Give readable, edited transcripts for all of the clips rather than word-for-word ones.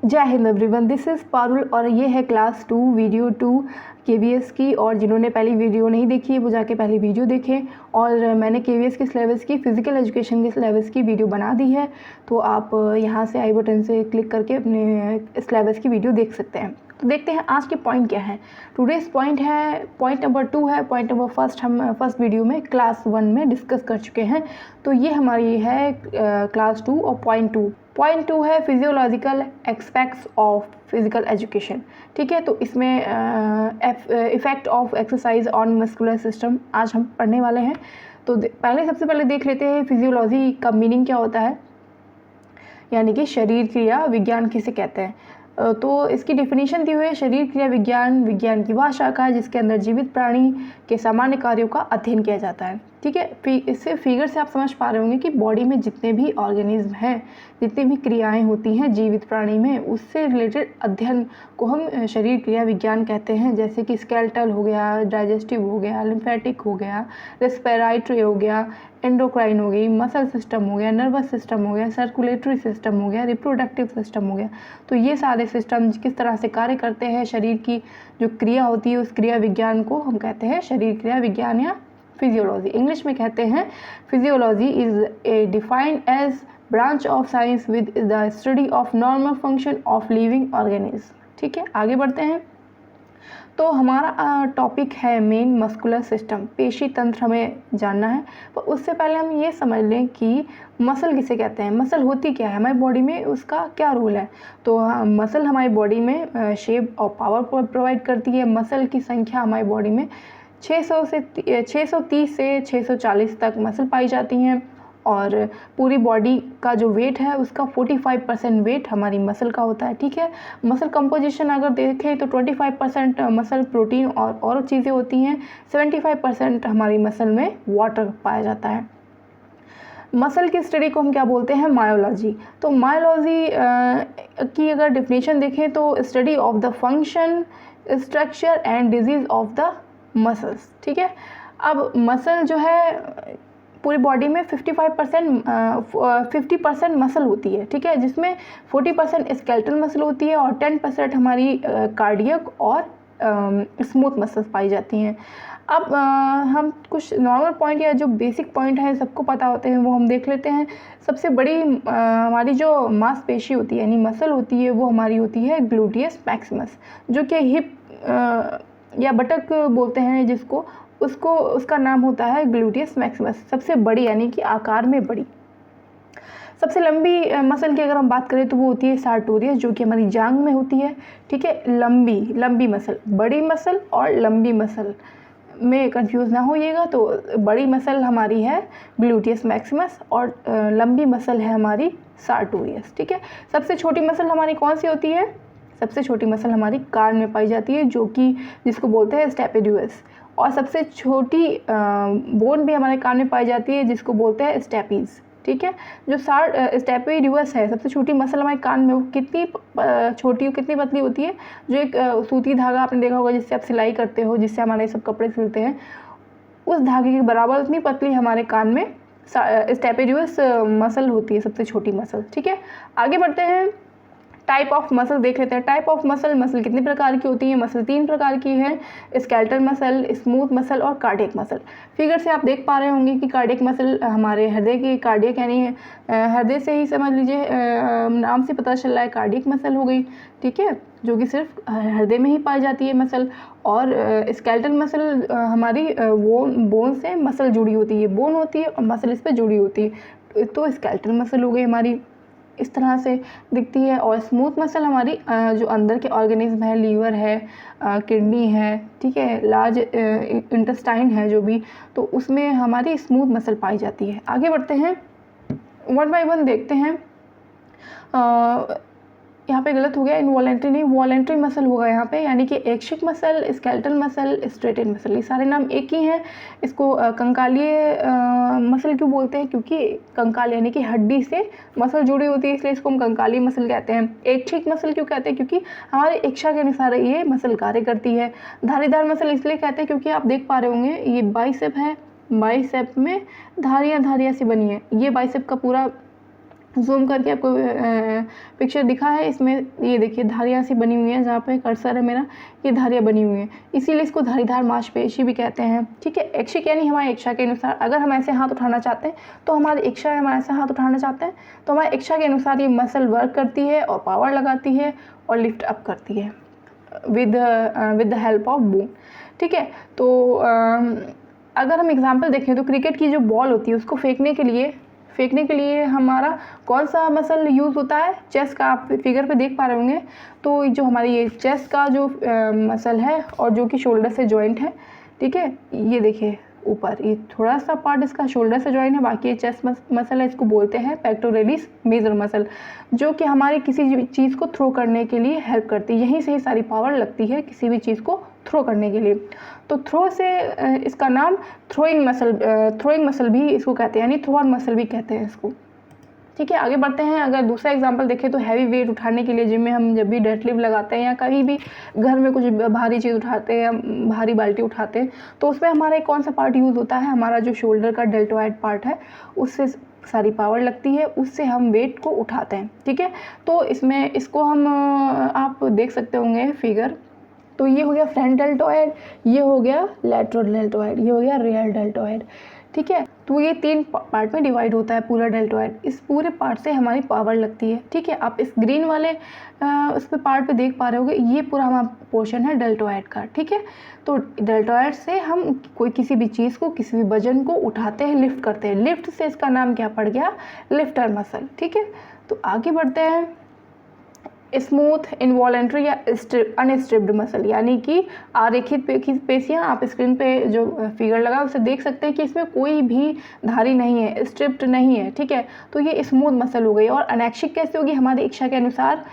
जय Hind everyone, this is Parul और ये है क्लास 2 वीडियो 2 केवीएस की। और जिन्होंने पहली वीडियो नहीं देखी है वो जाके पहली वीडियो देखें। और मैंने केवीएस के सिलेबस की फ़िज़िकल एजुकेशन के सिलेबस की वीडियो बना दी है, तो आप यहाँ से आई बटन से क्लिक करके अपने सिलेबस की वीडियो देख सकते हैं। तो देखते हैं आज के पॉइंट क्या है। टुडेज़ पॉइंट है, पॉइंट नंबर 2 है। पॉइंट नंबर फर्स्ट हम फर्स्ट वीडियो में क्लास 1 में डिस्कस कर चुके हैं, तो ये हमारी है क्लास 2 और पॉइंट 2 है physiological aspects of physical education. ठीक है, तो इसमें effect of exercise on muscular system आज हम पढ़ने वाले हैं। तो सबसे पहले देख लेते हैं फिजियोलॉजी का मीनिंग क्या होता है, यानी कि शरीर क्रिया विज्ञान किसे कहते हैं। तो इसकी डेफिनेशन दी हुई है, शरीर क्रिया विज्ञान की वह शाखा है जिसके अंदर जीवित प्राणी के सामान्य कार्यों का अध्ययन किया जाता है। ठीक है, इससे फिगर से आप समझ पा रहे होंगे कि बॉडी में जितने भी ऑर्गेनिज्म हैं, जितनी भी क्रियाएं होती हैं जीवित प्राणी में, उससे रिलेटेड अध्ययन को हम शरीर क्रिया विज्ञान कहते हैं। जैसे कि स्केलेटल हो गया, डाइजेस्टिव हो गया, लिम्फेटिक हो गया, रेस्पिरेटरी हो गया, एंडोक्राइन हो गई, मसल सिस्टम हो गया, नर्वस सिस्टम हो गया, सर्कुलेटरी सिस्टम हो गया, रिप्रोडक्टिव सिस्टम हो गया। तो ये सारे सिस्टम किस तरह से कार्य करते हैं, शरीर की जो क्रिया होती है उस क्रिया विज्ञान को हम कहते हैं शरीर क्रिया विज्ञान या फिजियोलॉजी। इंग्लिश में कहते हैं physiology is a defined as branch of science with the study of normal function of living organism. ठीक है, आगे बढ़ते हैं। तो हमारा टॉपिक है मेन मस्कुलर सिस्टम, पेशी तंत्र हमें जानना है। तो उससे पहले हम ये समझ लें कि मसल किसे कहते हैं, मसल होती क्या है हमारी बॉडी में, उसका क्या रोल है। तो मसल हमारी बॉडी में शेप और पावर प्रोवाइड करती है। मसल की संख्या हमारी बॉडी में 630 से 640 तक मसल पाई जाती हैं। और पूरी बॉडी का जो वेट है उसका 45% वेट हमारी मसल का होता है। ठीक है, मसल कंपोजिशन अगर देखें तो 25% मसल प्रोटीन और चीज़ें होती हैं, 75% हमारी मसल में वाटर पाया जाता है। मसल की स्टडी को हम क्या बोलते हैं, मायोलॉजी। तो मायोलॉजी की अगर डेफिनेशन देखें तो study of the function, structure and disease of the muscles. ठीक है, अब मसल जो है पूरी बॉडी में 50% मसल होती है। ठीक है, जिसमें 40% स्केलेटल मसल होती है और 10% हमारी कार्डियक और स्मूथ मसल्स पाई जाती हैं। अब हम कुछ नॉर्मल पॉइंट या जो बेसिक पॉइंट है सबको पता होते हैं वो हम देख लेते हैं। सबसे बड़ी हमारी जो मांसपेशी होती है यानी मसल होती है वो हमारी होती है ग्लूटियस मैक्सिमस, जो कि हिप या बटक बोलते हैं जिसको, उसका नाम होता है ग्लूटियस मैक्सिमस। सबसे बड़ी यानी कि आकार में बड़ी। सबसे लंबी मसल की अगर हम बात करें तो वो होती है सार्टोरियस, जो कि हमारी जांघ में होती है। ठीक है, लंबी मसल, बड़ी मसल और लंबी मसल में कंफ्यूज ना होइएगा। तो बड़ी मसल हमारी है ग्लूटियस मैक्सिमस और लंबी मसल है हमारी सार्टोरियस। ठीक है, सबसे छोटी मसल हमारी कौन सी होती है, सबसे छोटी मसल हमारी कान में पाई जाती है, जो कि जिसको बोलते हैं स्टेपिड्यूस। और सबसे छोटी बोन भी हमारे कान में पाई जाती है जिसको बोलते हैं स्टेपीज। ठीक है, जो स्टेपिड्यूस है सबसे छोटी मसल हमारे कान में, वो कितनी छोटी और कितनी पतली होती है, जो एक सूती धागा आपने देखा होगा जिससे आप सिलाई करते हो, जिससे हमारे सब कपड़े सिलते हैं, उस धागे के बराबर उतनी पतली हमारे कान में स्टेपिड्यूस मसल होती है, सबसे छोटी मसल। ठीक है, आगे बढ़ते हैं। टाइप ऑफ मसल देख लेते हैं। टाइप ऑफ मसल कितने प्रकार की होती है, मसल 3 प्रकार की है, स्केलेटल मसल, स्मूथ मसल और कार्डियक मसल। फिगर से आप देख पा रहे होंगे कि कार्डियक मसल हमारे हृदय की, कार्डियक यानी हृदय से ही समझ लीजिए, नाम से पता चल रहा है कार्डियक मसल हो गई। ठीक है, जो कि सिर्फ हृदय में ही पाई जाती है मसल। और स्केलेटल मसल हमारी बोन से मसल जुड़ी होती है, बोन होती है और मसल इस पर जुड़ी होती है, तो स्केलेटल मसल हो गई हमारी, इस तरह से दिखती है। और स्मूथ मसल हमारी जो अंदर के ऑर्गेनिज्म है, लीवर है, किडनी है, ठीक है, लार्ज इंटेस्टाइन है जो भी, तो उसमें हमारी स्मूथ मसल पाई जाती है। आगे बढ़ते हैं, 1 बाय 1 देखते हैं। यहाँ पे गलत हो गया, इनवॉलेंट्री नहीं, वॉलेंट्री मसल होगा यहाँ पे, यानी कि ऐच्छिक muscle, skeletal muscle, striated muscle, ये सारे नाम एक ही हैं। इसको कंकालीय मसल क्यों बोलते हैं, क्योंकि कंकाल यानी कि हड्डी से मसल जुड़ी होती है, इसलिए इसको हम कंकालीय मसल कहते हैं। ऐच्छिक मसल क्यों कहते हैं, क्योंकि हमारी इच्छा के अनुसार ये मसल कार्य करती है। धारीदार मसल इसलिए कहते हैं क्योंकि आप देख पा रहे होंगे ये बाइसेप है, बाइसेप में धारियाँ सी बनी है, ये बाइसेप का पूरा जूम करके आपको पिक्चर दिखा है, इसमें ये देखिए धारियाँ सी बनी हुई हैं, जहाँ पे कर्सर है मेरा, ये धारियाँ बनी हुई हैं, इसीलिए इसको धारीदार मांसपेशी भी कहते हैं। ठीक है, ऐच्छिक यानी हमारी इच्छा के अनुसार, अगर हम ऐसे हाथ उठाना चाहते हैं तो हमारी इच्छा है, हम ऐसे हाथ उठाना चाहते हैं तो हमारी इच्छा के अनुसार ये मसल वर्क करती है और पावर लगाती है और लिफ्ट अप करती है with the help of bone. ठीक है, तो अगर हम एग्जांपल देखें तो क्रिकेट की जो बॉल होती है उसको फेंकने के लिए हमारा कौन सा मसल यूज़ होता है? चेस्ट का। आप फिगर पे देख पा रहे होंगे, तो जो हमारी ये चेस्ट का जो मसल है और जो कि शोल्डर से जॉइंट है, ठीक है, ये देखिए ऊपर ये थोड़ा सा पार्ट इसका शोल्डर से जॉइन है, बाकी ये चेस्ट मसल है, इसको बोलते हैं पेक्टोरलिस मेजर मसल, जो कि हमारी किसी चीज़ को थ्रो करने के लिए हेल्प करती है। यहीं से ही सारी पावर लगती है किसी भी चीज़ को थ्रो करने के लिए। तो थ्रो से इसका नाम थ्रोइंग मसल भी इसको कहते हैं, यानी थ्रोअर मसल भी कहते हैं इसको। ठीक है, आगे बढ़ते हैं। अगर दूसरा एग्जांपल देखें तो हैवी वेट उठाने के लिए जिम में हम जब भी डेडलिफ्ट लगाते हैं या कहीं भी घर में कुछ भारी चीज़ उठाते हैं या भारी बाल्टी उठाते हैं, तो उसमें हमारा कौन सा पार्ट यूज़ होता है? हमारा जो शोल्डर का डेल्टोइड पार्ट है, उससे सारी पावर लगती है, उससे हम वेट को उठाते हैं। ठीक है, तो इसको हम आप देख सकते होंगे फिगर। तो ये हो गया फ्रंट डेल्टोइड, ये हो गया लैटरल डेल्टोइड, ये हो गया रियर डेल्टोइड। ठीक है, तो ये 3 पार्ट में डिवाइड होता है पूरा डेल्टोइड। इस पूरे पार्ट से हमारी पावर लगती है। ठीक है, आप इस ग्रीन वाले उस पे पार्ट पे देख पा रहे होगे, ये पूरा हमारा पोर्शन है डेल्टोइड का। ठीक है, तो डेल्टोइड से हम किसी भी चीज़ को, किसी भी वजन को उठाते हैं, लिफ्ट करते हैं। लिफ्ट से इसका नाम क्या पड़ गया? Lifter muscle. ठीक है, तो आगे बढ़ते हैं। स्मूथ, इनवॉलेंट्री या अनस्ट्रिप्ड मसल, यानी कि आरेखित पेशियाँ। आप स्क्रीन पे जो फिगर लगा उसे देख सकते हैं कि इसमें कोई भी धारी नहीं है, स्ट्रिप्ड नहीं है। ठीक है, तो ये स्मूथ मसल हो गई। और अनैच्छिक कैसे होगी? हमारी इच्छा के अनुसार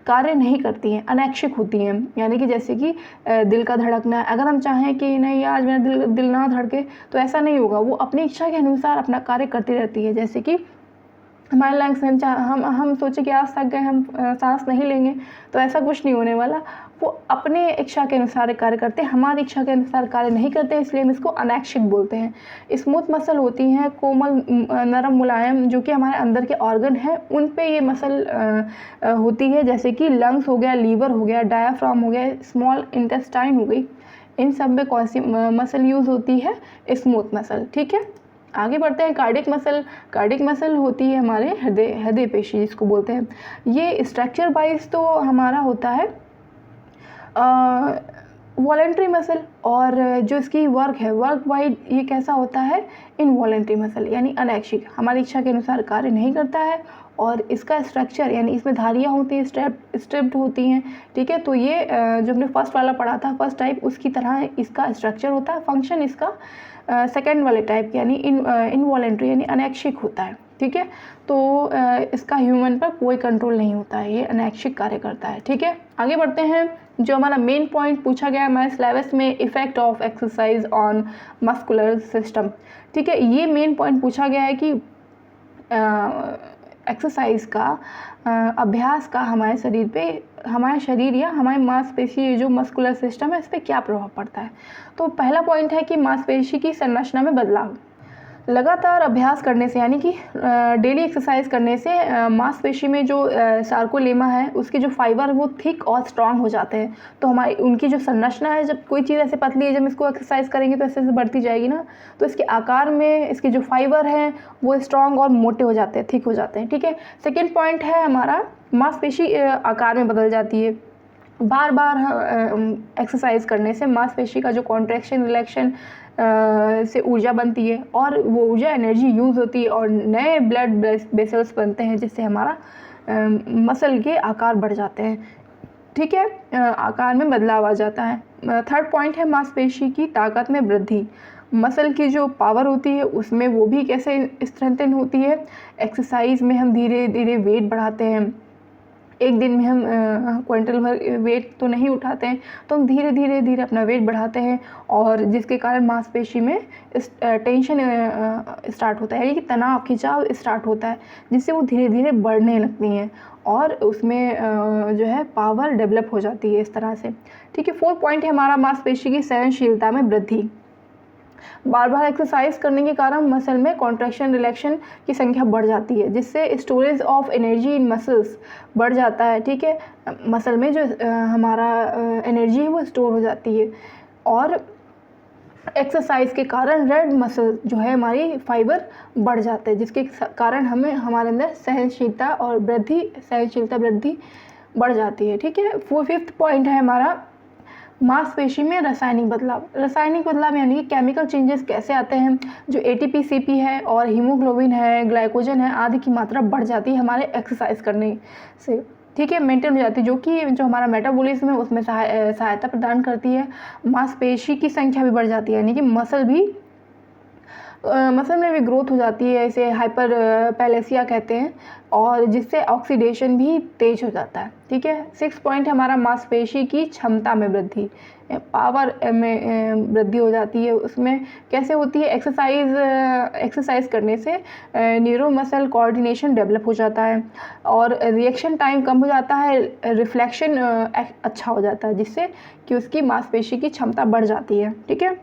कार्य नहीं करती हैं, अनैच्छिक होती हैं। यानी कि जैसे कि दिल का धड़कना, अगर हम चाहें कि नहीं आज मेरा दिल ना धड़के, तो ऐसा नहीं होगा। वो अपनी इच्छा के अनुसार अपना कार्य करती रहती है। जैसे कि हमारे लंग्स हम सोचे कि आज थक गए, हम सांस नहीं लेंगे, तो ऐसा कुछ नहीं होने वाला। वो अपने इच्छा के अनुसार कार्य करते हैं, हमारी इच्छा के अनुसार कार्य नहीं करते, इसलिए हम इसको अनैच्छिक बोलते हैं। स्मूथ मसल होती हैं कोमल, नरम, मुलायम, जो कि हमारे अंदर के ऑर्गन हैं उन पे ये मसल होती है। जैसे कि लंग्स हो गया, लीवर हो गया, डायाफ्राम हो गया, स्मॉल इंटेस्टाइन हो गई, इन सब में कौन सी मसल यूज़ होती है? Smooth muscle. ठीक है, आगे बढ़ते हैं। कार्डिक मसल होती है हमारे हृदय पेशी, जिसको बोलते हैं। ये स्ट्रक्चर वाइज तो हमारा होता है वॉलेंट्री मसल, और जो इसकी वर्क है, वर्क वाइड ये कैसा होता है? इनवॉलेंट्री मसल, यानी अनैच्छिक, हमारी इच्छा के अनुसार कार्य नहीं करता है। और इसका स्ट्रक्चर, यानी इसमें धारियाँ होती हैं, स्ट्रिप्ड होती हैं। ठीक है, तो ये जो हमने फर्स्ट वाला पढ़ा था, फर्स्ट टाइप, उसकी तरह इसका स्ट्रक्चर होता है। फंक्शन इसका सेकेंड वाले टाइप यानी इनवॉलेंट्री यानी अनैच्छिक होता है। ठीक है, तो इसका ह्यूमन पर कोई कंट्रोल नहीं होता है, ये अनैच्छिक कार्य करता है। ठीक है, आगे बढ़ते हैं। जो हमारा मेन पॉइंट पूछा गया हमारे सिलेबस में, effect of exercise on muscular system. ठीक है, ये मेन पॉइंट पूछा गया है कि एक्सरसाइज का, अभ्यास का हमारे शरीर पे, हमारे शरीर या हमारे मांसपेशी जो मस्कुलर सिस्टम है, इस पर क्या प्रभाव पड़ता है। तो पहला पॉइंट है कि मांसपेशी की संरचना में बदलाव। लगातार अभ्यास करने से, यानी कि डेली एक्सरसाइज करने से मांसपेशी में जो सार्कोलेमा है, उसके जो फाइबर वो थिक और स्ट्रांग हो जाते हैं। तो हमारी उनकी जो संरचना है, जब कोई चीज़ ऐसे पतली है, जब इसको एक्सरसाइज करेंगे तो ऐसे ऐसे बढ़ती जाएगी ना, तो इसके आकार में इसके जो फाइबर हैं वो स्ट्रांग और मोटे हो जाते हैं, थिक हो जाते हैं। ठीक है, सेकेंड पॉइंट है हमारा, मांसपेशी आकार में बदल जाती है। बार बार एक्सरसाइज करने से मांसपेशी का जो कॉन्ट्रैक्शन रिलैक्शन से ऊर्जा बनती है, और वो ऊर्जा एनर्जी यूज़ होती है, और नए ब्लड वेसल्स बनते हैं, जिससे हमारा मसल के आकार बढ़ जाते हैं। ठीक है, आकार में बदलाव आ जाता है। थर्ड पॉइंट है मांसपेशी की ताकत में वृद्धि। मसल की जो पावर होती है उसमें वो भी कैसे स्ट्रेंथन होती है? एक्सरसाइज में हम धीरे धीरे वेट बढ़ाते हैं। एक दिन में हम क्विंटल भर वेट तो नहीं उठाते हैं, तो हम धीरे धीरे अपना वेट बढ़ाते हैं, और जिसके कारण मांसपेशी में टेंशन स्टार्ट होता है, यानी कि तनाव, खिंचाव स्टार्ट होता है, जिससे वो धीरे धीरे बढ़ने लगती हैं और उसमें जो है पावर डेवलप हो जाती है इस तरह से। ठीक है, फोर्थ पॉइंट है हमारा मांसपेशी की सहनशीलता में वृद्धि। बार बार एक्सरसाइज करने के कारण मसल में कॉन्ट्रैक्शन रिलैक्शन की संख्या बढ़ जाती है, जिससे storage of energy in muscles बढ़ जाता है। ठीक है, मसल में जो हमारा एनर्जी है वो स्टोर हो जाती है। और एक्सरसाइज के कारण रेड मसल जो है हमारी फाइबर बढ़ जाते हैं, जिसके कारण हमें हमारे अंदर सहनशीलता वृद्धि बढ़ जाती है। ठीक है, 5th पॉइंट है हमारा मांसपेशी में रासायनिक बदलाव यानी कि केमिकल चेंजेस कैसे आते हैं। जो ATP CP है और हीमोग्लोबिन है, ग्लाइकोजन है आदि की मात्रा बढ़ जाती है हमारे एक्सरसाइज करने से। ठीक है, मेंटेन हो जाती है, जो हमारा मेटाबॉलिज्म है उसमें सहायता प्रदान करती है। मांसपेशी की संख्या भी बढ़ जाती है, यानी कि मसल में भी ग्रोथ हो जाती है, इसे हाइपर पैलेसिया कहते हैं, और जिससे ऑक्सीडेशन भी तेज हो जाता है। ठीक है, 6 पॉइंट हमारा मांसपेशी की क्षमता में वृद्धि, पावर में वृद्धि हो जाती है। उसमें कैसे होती है, एक्सरसाइज करने से न्यूरो मसल कोऑर्डिनेशन डेवलप हो जाता है और रिएक्शन टाइम कम हो जाता है, रिफ्लेक्शन अच्छा हो जाता है, जिससे कि उसकी मांसपेशी की क्षमता बढ़ जाती है। ठीक है,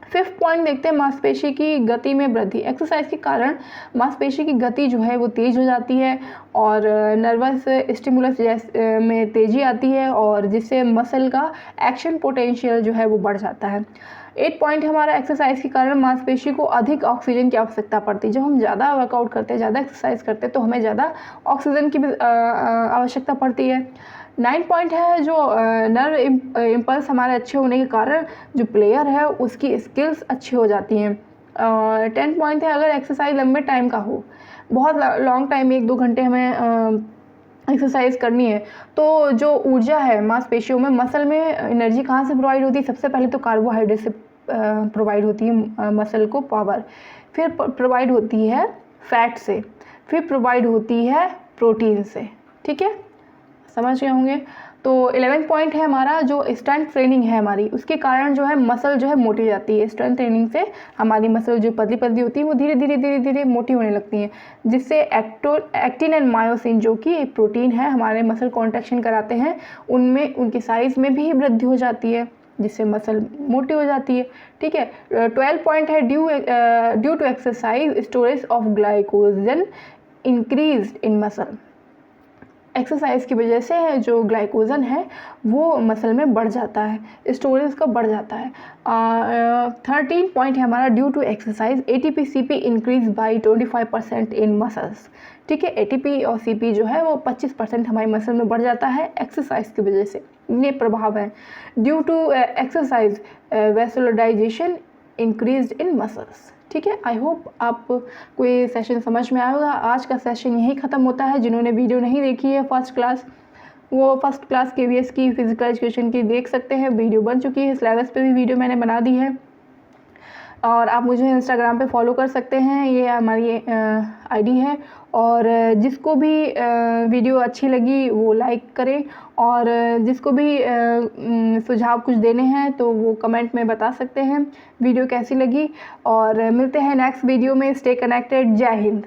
5th पॉइंट देखते हैं मांसपेशी की गति में वृद्धि। एक्सरसाइज के कारण मांसपेशी की गति जो है वो तेज हो जाती है और नर्वस स्टिमुलस में तेज़ी आती है, और जिससे मसल का एक्शन पोटेंशियल जो है वो बढ़ जाता है। 8 पॉइंट हमारा एक्सरसाइज के कारण मांसपेशी को अधिक ऑक्सीजन की आवश्यकता पड़ती है। जब हम ज़्यादा वर्कआउट करते हैं, ज़्यादा एक्सरसाइज करते हैं, तो हमें ज़्यादा ऑक्सीजन की भी आवश्यकता पड़ती है। 9 पॉइंट है जो नर्व इम्पल्स हमारे अच्छे होने के कारण जो प्लेयर है उसकी स्किल्स अच्छी हो जाती हैं। 10 पॉइंट है अगर एक्सरसाइज लंबे टाइम का हो, बहुत लॉन्ग टाइम 1-2 घंटे हमें एक्सरसाइज करनी है, तो जो ऊर्जा है मांसपेशियों में, मसल में एनर्जी कहाँ से प्रोवाइड होती है? सबसे पहले तो कार्बोहाइड्रेट से प्रोवाइड होती है मसल को पावर, फिर प्रोवाइड होती है फैट से, फिर प्रोवाइड होती है प्रोटीन से। ठीक है, समझ गए होंगे। तो 11 पॉइंट है हमारा जो स्ट्रेंथ ट्रेनिंग है हमारी, उसके कारण जो है मसल जो है मोटी जाती है। स्ट्रेंथ ट्रेनिंग से हमारी मसल जो पतली पतली होती है वो धीरे धीरे मोटी होने लगती हैं, जिससे एक्टिन एंड मायोसिन जो कि एक प्रोटीन है हमारे मसल कॉन्ट्रैक्शन कराते हैं, उनमें उनकी साइज़ में भी वृद्धि हो जाती है, जिससे मसल मोटी हो जाती है। ठीक है, 12 पॉइंट है due to exercise storage of glycogen increase in muscle. Exercise की वजह से जो ग्लाइकोजन है वो मसल में बढ़ जाता है, स्टोरेज का बढ़ जाता है। 13 पॉइंट है हमारा due to exercise ATP CP increase by 25% in muscles. ठीक है, ATP और CP जो है वो 25% हमारी मसल में बढ़ जाता है एक्सरसाइज की वजह से। ये प्रभाव है। Due to exercise vasodilation increase in muscles. ठीक है, आई होप आपको ये सेशन समझ में आया होगा। आज का सेशन यहीं ख़त्म होता है। जिन्होंने वीडियो नहीं देखी है फर्स्ट क्लास, वो फर्स्ट क्लास KVS की फिजिकल एजुकेशन की देख सकते हैं, वीडियो बन चुकी है, सिलेबस पे भी वीडियो मैंने बना दी है। और आप मुझे इंस्टाग्राम पे फॉलो कर सकते हैं, ये हमारी ID है। और जिसको भी वीडियो अच्छी लगी वो लाइक करें, और जिसको भी सुझाव कुछ देने हैं तो वो कमेंट में बता सकते हैं वीडियो कैसी लगी। और मिलते हैं नेक्स्ट वीडियो में। Stay connected. जय हिंद।